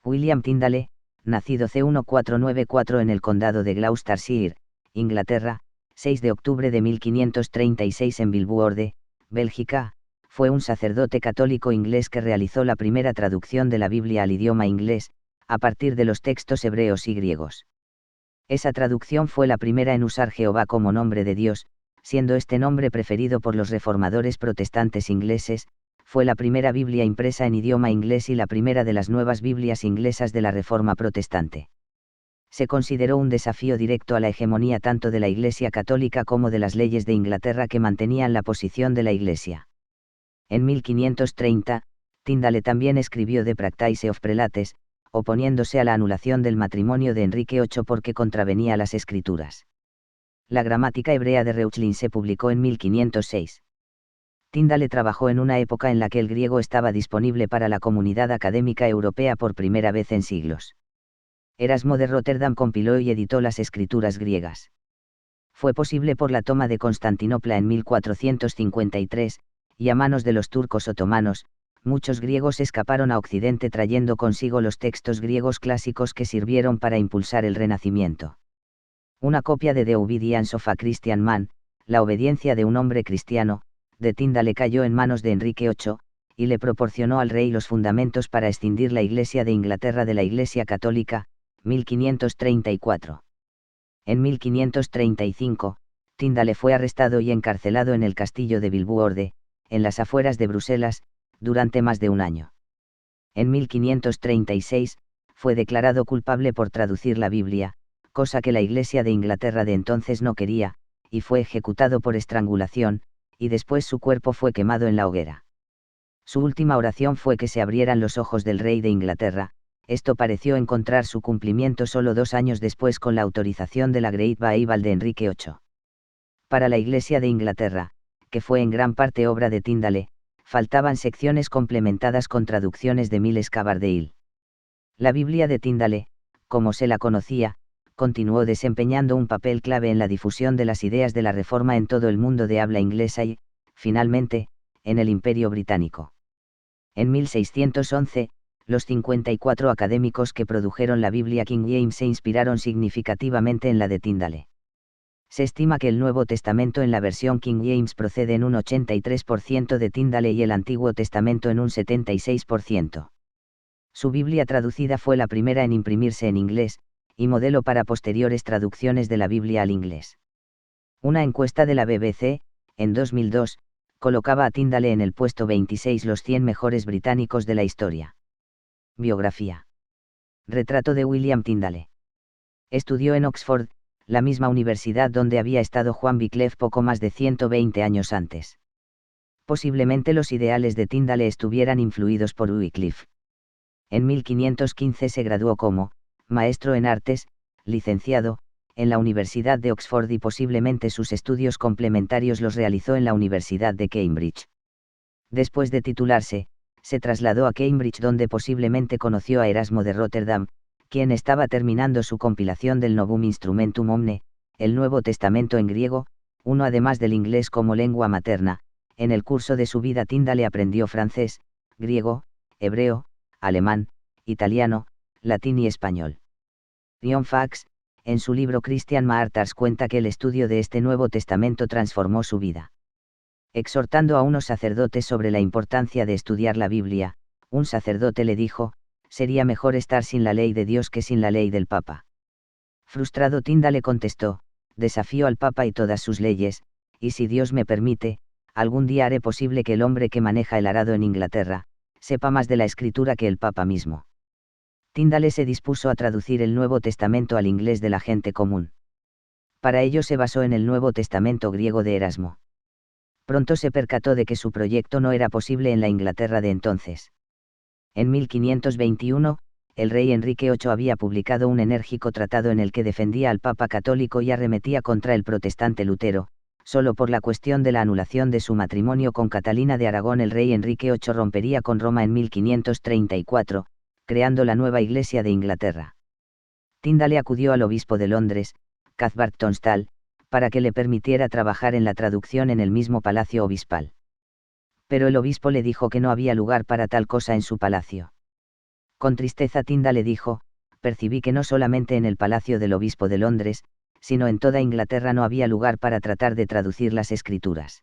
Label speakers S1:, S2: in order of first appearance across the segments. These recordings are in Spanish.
S1: William Tyndale, nacido C1494 en el condado de Gloucestershire, Inglaterra, 6 de octubre de 1536 en Vilvoorde, Bélgica, fue un sacerdote católico inglés que realizó la primera traducción de la Biblia al idioma inglés, a partir de los textos hebreos y griegos. Esa traducción fue la primera en usar Jehová como nombre de Dios, siendo este nombre preferido por los reformadores protestantes ingleses. Fue la primera Biblia impresa en idioma inglés y la primera de las nuevas Biblias inglesas de la Reforma protestante. Se consideró un desafío directo a la hegemonía tanto de la Iglesia católica como de las leyes de Inglaterra que mantenían la posición de la Iglesia. En 1530, Tyndale también escribió The Practice of Prelates, oponiéndose a la anulación del matrimonio de Enrique VIII porque contravenía a las Escrituras. La gramática hebrea de Reuchlin se publicó en 1506. Tyndale trabajó en una época en la que el griego estaba disponible para la comunidad académica europea por primera vez en siglos. Erasmo de Rotterdam compiló y editó las escrituras griegas. Fue posible por la toma de Constantinopla en 1453, y a manos de los turcos otomanos, muchos griegos escaparon a Occidente trayendo consigo los textos griegos clásicos que sirvieron para impulsar el Renacimiento. Una copia de The Obedience of a Christian Man, La obediencia de un hombre cristiano, de Tyndale cayó en manos de Enrique VIII, y le proporcionó al rey los fundamentos para escindir la Iglesia de Inglaterra de la Iglesia Católica, 1534. En 1535, Tyndale fue arrestado y encarcelado en el castillo de Vilvoorde, en las afueras de Bruselas, durante más de un año. En 1536, fue declarado culpable por traducir la Biblia, cosa que la Iglesia de Inglaterra de entonces no quería, y fue ejecutado por estrangulación, y después su cuerpo fue quemado en la hoguera. Su última oración fue que se abrieran los ojos del rey de Inglaterra. Esto pareció encontrar su cumplimiento solo 2 años después con la autorización de la Great Bible de Enrique VIII. Para la Iglesia de Inglaterra, que fue en gran parte obra de Tyndale, faltaban secciones complementadas con traducciones de Miles Coverdale. La Biblia de Tyndale, como se la conocía, continuó desempeñando un papel clave en la difusión de las ideas de la Reforma en todo el mundo de habla inglesa y, finalmente, en el Imperio Británico. En 1611, los 54 académicos que produjeron la Biblia King James se inspiraron significativamente en la de Tyndale. Se estima que el Nuevo Testamento en la versión King James procede en un 83% de Tyndale y el Antiguo Testamento en un 76%. Su Biblia traducida fue la primera en imprimirse en inglés, y modelo para posteriores traducciones de la Biblia al inglés. Una encuesta de la BBC, en 2002, colocaba a Tyndale en el puesto 26 los 100 mejores británicos de la historia. Biografía. Retrato de William Tyndale. Estudió en Oxford, la misma universidad donde había estado Juan Wycliffe poco más de 120 años antes. Posiblemente los ideales de Tyndale estuvieran influidos por Wycliffe. En 1515 se graduó como maestro en artes, licenciado, en la Universidad de Oxford y posiblemente sus estudios complementarios los realizó en la Universidad de Cambridge. Después de titularse, se trasladó a Cambridge donde posiblemente conoció a Erasmo de Rotterdam, quien estaba terminando su compilación del Novum Instrumentum Omne, el Nuevo Testamento en griego, uno además del inglés como lengua materna. En el curso de su vida Tyndale aprendió francés, griego, hebreo, alemán, italiano, latín y español. John Fax, en su libro Christian Martyrs cuenta que el estudio de este Nuevo Testamento transformó su vida. Exhortando a unos sacerdotes sobre la importancia de estudiar la Biblia, un sacerdote le dijo, sería mejor estar sin la ley de Dios que sin la ley del Papa. Frustrado Tyndale contestó, desafío al Papa y todas sus leyes, y si Dios me permite, algún día haré posible que el hombre que maneja el arado en Inglaterra, sepa más de la Escritura que el Papa mismo. Tyndale se dispuso a traducir el Nuevo Testamento al inglés de la gente común. Para ello se basó en el Nuevo Testamento griego de Erasmo. Pronto se percató de que su proyecto no era posible en la Inglaterra de entonces. En 1521, el rey Enrique VIII había publicado un enérgico tratado en el que defendía al Papa católico y arremetía contra el protestante Lutero. Solo por la cuestión de la anulación de su matrimonio con Catalina de Aragón el rey Enrique VIII rompería con Roma en 1534, creando la nueva Iglesia de Inglaterra. Tyndale acudió al obispo de Londres, Cathbert Tunstall, para que le permitiera trabajar en la traducción en el mismo palacio obispal. Pero el obispo le dijo que no había lugar para tal cosa en su palacio. Con tristeza Tyndale dijo: percibí que no solamente en el palacio del obispo de Londres, sino en toda Inglaterra no había lugar para tratar de traducir las escrituras.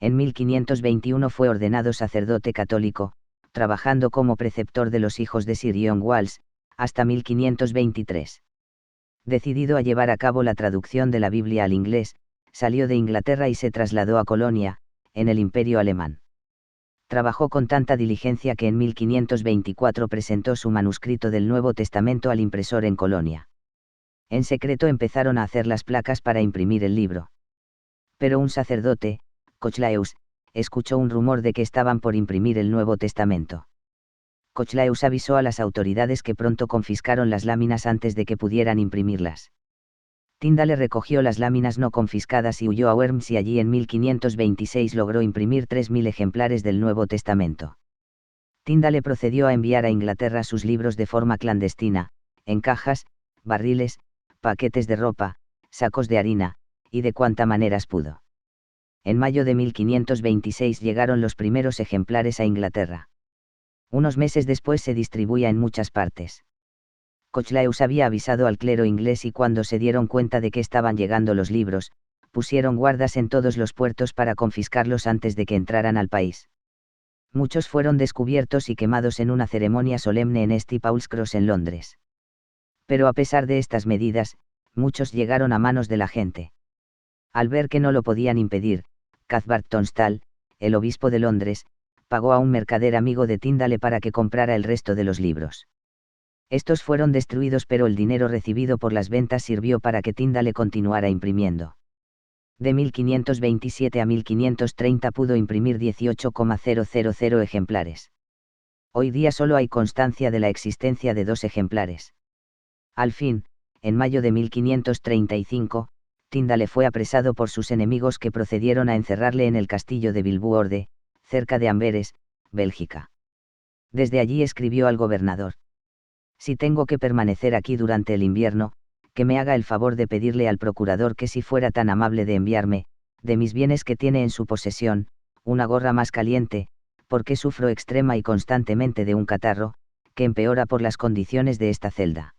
S1: En 1521 fue ordenado sacerdote católico, trabajando como preceptor de los hijos de Sir John Wallis, hasta 1523. Decidido a llevar a cabo la traducción de la Biblia al inglés, salió de Inglaterra y se trasladó a Colonia, en el Imperio Alemán. Trabajó con tanta diligencia que en 1524 presentó su manuscrito del Nuevo Testamento al impresor en Colonia. En secreto empezaron a hacer las placas para imprimir el libro. Pero un sacerdote, Cochlaeus, escuchó un rumor de que estaban por imprimir el Nuevo Testamento. Cochlaeus avisó a las autoridades que pronto confiscaron las láminas antes de que pudieran imprimirlas. Tyndale recogió las láminas no confiscadas y huyó a Worms y allí en 1526 logró imprimir 3.000 ejemplares del Nuevo Testamento. Tyndale procedió a enviar a Inglaterra sus libros de forma clandestina, en cajas, barriles, paquetes de ropa, sacos de harina, y de cuanta maneras pudo. En mayo de 1526 llegaron los primeros ejemplares a Inglaterra. Unos meses después se distribuía en muchas partes. Cochlaeus había avisado al clero inglés y cuando se dieron cuenta de que estaban llegando los libros, pusieron guardas en todos los puertos para confiscarlos antes de que entraran al país. Muchos fueron descubiertos y quemados en una ceremonia solemne en St. Paul's Cross en Londres. Pero a pesar de estas medidas, muchos llegaron a manos de la gente. Al ver que no lo podían impedir, Cathbert Tunstall, el obispo de Londres, pagó a un mercader amigo de Tyndale para que comprara el resto de los libros. Estos fueron destruidos, pero el dinero recibido por las ventas sirvió para que Tyndale continuara imprimiendo. De 1527 a 1530 pudo imprimir 18,000 ejemplares. Hoy día solo hay constancia de la existencia de 2 ejemplares. Al fin, en mayo de 1535, Tyndale fue apresado por sus enemigos que procedieron a encerrarle en el castillo de Vilvoorde, cerca de Amberes, Bélgica. Desde allí escribió al gobernador: si tengo que permanecer aquí durante el invierno, que me haga el favor de pedirle al procurador que si fuera tan amable de enviarme, de mis bienes que tiene en su posesión, una gorra más caliente, porque sufro extrema y constantemente de un catarro, que empeora por las condiciones de esta celda.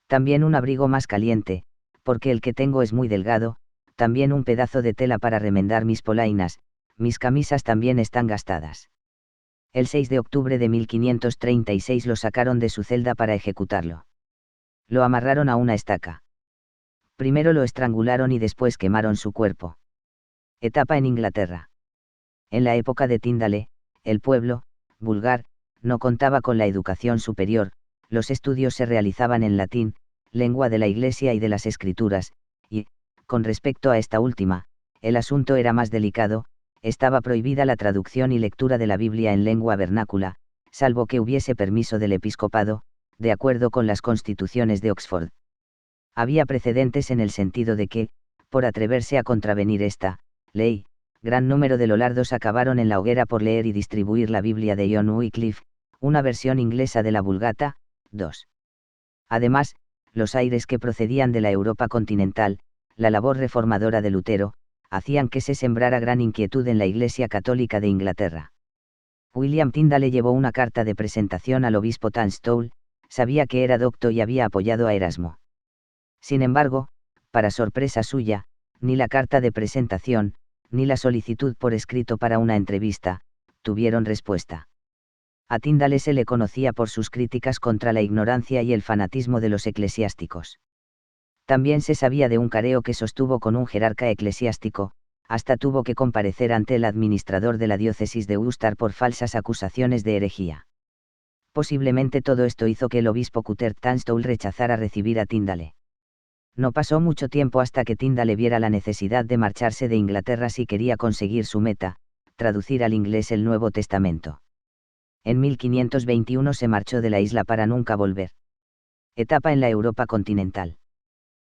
S1: También un abrigo más caliente, porque el que tengo es muy delgado, también un pedazo de tela para remendar mis polainas, mis camisas también están gastadas. El 6 de octubre de 1536 lo sacaron de su celda para ejecutarlo. Lo amarraron a una estaca. Primero lo estrangularon y después quemaron su cuerpo. Etapa en Inglaterra. En la época de Tyndale, el pueblo, vulgar, no contaba con la educación superior, los estudios se realizaban en latín, lengua de la Iglesia y de las Escrituras, y, con respecto a esta última, el asunto era más delicado. Estaba prohibida la traducción y lectura de la Biblia en lengua vernácula, salvo que hubiese permiso del episcopado, de acuerdo con las constituciones de Oxford. Había precedentes en el sentido de que, por atreverse a contravenir esta ley, gran número de lollardos acabaron en la hoguera por leer y distribuir la Biblia de John Wycliffe, una versión inglesa de la Vulgata. 2. Además, los aires que procedían de la Europa continental, la labor reformadora de Lutero, hacían que se sembrara gran inquietud en la Iglesia Católica de Inglaterra. William Tyndale llevó una carta de presentación al obispo Tunstall, sabía que era docto y había apoyado a Erasmo. Sin embargo, para sorpresa suya, ni la carta de presentación, ni la solicitud por escrito para una entrevista, tuvieron respuesta. A Tyndale se le conocía por sus críticas contra la ignorancia y el fanatismo de los eclesiásticos. También se sabía de un careo que sostuvo con un jerarca eclesiástico, hasta tuvo que comparecer ante el administrador de la diócesis de Worcester por falsas acusaciones de herejía. Posiblemente todo esto hizo que el obispo Cuthbert Tunstall rechazara recibir a Tyndale. No pasó mucho tiempo hasta que Tyndale viera la necesidad de marcharse de Inglaterra si quería conseguir su meta, traducir al inglés el Nuevo Testamento. En 1521 se marchó de la isla para nunca volver. Etapa en la Europa continental.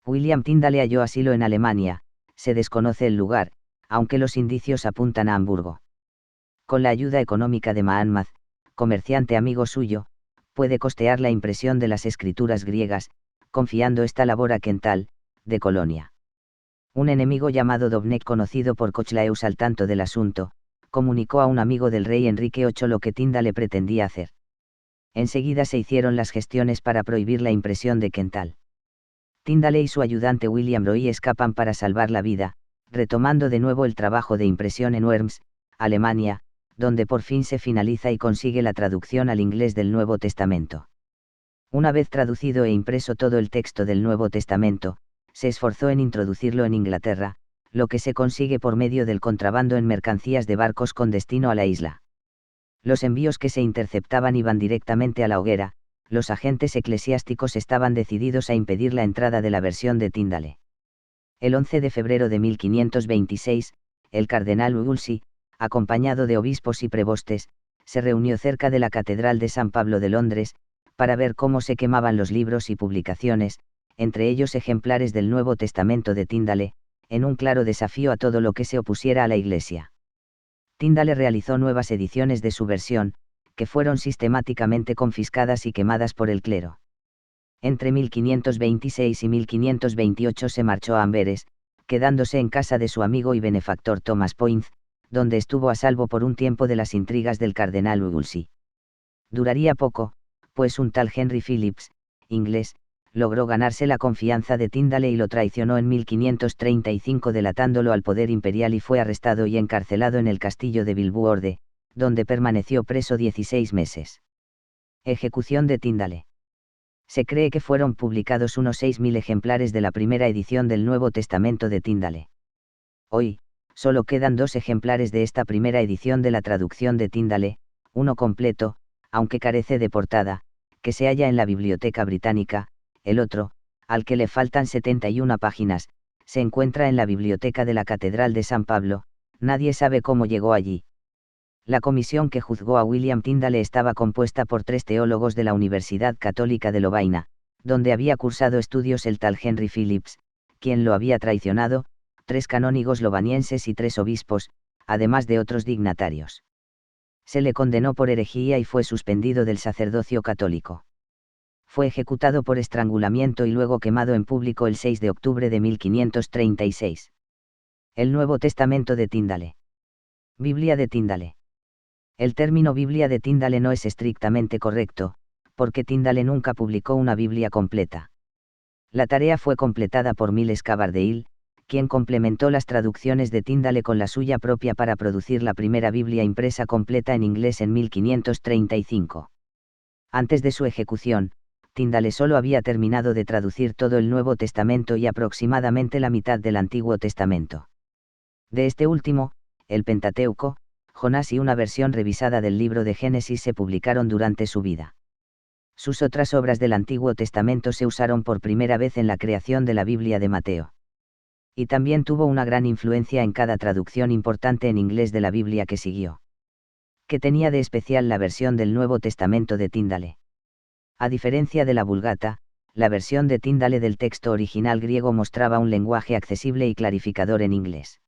S1: William Tyndale halló asilo en Alemania, se desconoce el lugar, aunque los indicios apuntan a Hamburgo. Con la ayuda económica de Mahanmaz, comerciante amigo suyo, puede costear la impresión de las escrituras griegas, confiando esta labor a Kental, de Colonia. Un enemigo llamado Dobnek, conocido por Cochlaeus al tanto del asunto, comunicó a un amigo del rey Enrique VIII lo que Tyndale pretendía hacer. Enseguida se hicieron las gestiones para prohibir la impresión de Quental. Tyndale y su ayudante William Roy escapan para salvar la vida, retomando de nuevo el trabajo de impresión en Worms, Alemania, donde por fin se finaliza y consigue la traducción al inglés del Nuevo Testamento. Una vez traducido e impreso todo el texto del Nuevo Testamento, se esforzó en introducirlo en Inglaterra, lo que se consigue por medio del contrabando en mercancías de barcos con destino a la isla. Los envíos que se interceptaban iban directamente a la hoguera. Los agentes eclesiásticos estaban decididos a impedir la entrada de la versión de Tyndale. El 11 de febrero de 1526, el cardenal Wolsey, acompañado de obispos y prebostes, se reunió cerca de la Catedral de San Pablo de Londres, para ver cómo se quemaban los libros y publicaciones, entre ellos ejemplares del Nuevo Testamento de Tyndale, en un claro desafío a todo lo que se opusiera a la Iglesia. Tyndale realizó nuevas ediciones de su versión, que fueron sistemáticamente confiscadas y quemadas por el clero. Entre 1526 y 1528 se marchó a Amberes, quedándose en casa de su amigo y benefactor Thomas Poins, donde estuvo a salvo por un tiempo de las intrigas del cardenal Wolsey. Duraría poco, pues un tal Henry Phillips, inglés, logró ganarse la confianza de Tyndale y lo traicionó en 1535 delatándolo al poder imperial y fue arrestado y encarcelado en el castillo de Bilboorde, donde permaneció preso 16 meses. Ejecución de Tyndale. Se cree que fueron publicados unos 6.000 ejemplares de la primera edición del Nuevo Testamento de Tyndale. Hoy, solo quedan 2 ejemplares de esta primera edición de la traducción de Tyndale, uno completo, aunque carece de portada, que se halla en la Biblioteca Británica. El otro, al que le faltan 71 páginas, se encuentra en la biblioteca de la Catedral de San Pablo. Nadie sabe cómo llegó allí. La comisión que juzgó a William Tyndale estaba compuesta por 3 teólogos de la Universidad Católica de Lovaina, donde había cursado estudios el tal Henry Phillips, quien lo había traicionado, 3 canónigos lovanienses y 3 obispos, además de otros dignatarios. Se le condenó por herejía y fue suspendido del sacerdocio católico. Fue ejecutado por estrangulamiento y luego quemado en público el 6 de octubre de 1536. El Nuevo Testamento de Tyndale. Biblia de Tyndale. El término Biblia de Tyndale no es estrictamente correcto, porque Tyndale nunca publicó una Biblia completa. La tarea fue completada por Miles Coverdale, quien complementó las traducciones de Tyndale con la suya propia para producir la primera Biblia impresa completa en inglés en 1535. Antes de su ejecución, Tyndale solo había terminado de traducir todo el Nuevo Testamento y aproximadamente la mitad del Antiguo Testamento. De este último, el Pentateuco, Jonás y una versión revisada del libro de Génesis se publicaron durante su vida. Sus otras obras del Antiguo Testamento se usaron por primera vez en la creación de la Biblia de Mateo. Y también tuvo una gran influencia en cada traducción importante en inglés de la Biblia que siguió. ¿Qué tenía de especial la versión del Nuevo Testamento de Tyndale? A diferencia de la Vulgata, la versión de Tyndale del texto original griego mostraba un lenguaje accesible y clarificador en inglés.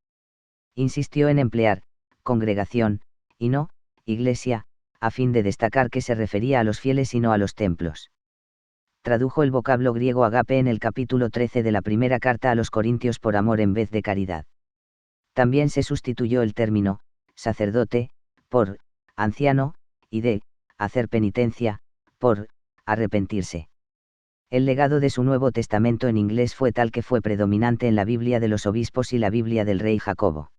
S1: Insistió en emplear congregación, y no iglesia, a fin de destacar que se refería a los fieles y no a los templos. Tradujo el vocablo griego agape en el capítulo 13 de la primera carta a los Corintios por amor en vez de caridad. También se sustituyó el término sacerdote por anciano, y de hacer penitencia por arrepentirse. El legado de su Nuevo Testamento en inglés fue tal que fue predominante en la Biblia de los obispos y la Biblia del rey Jacobo.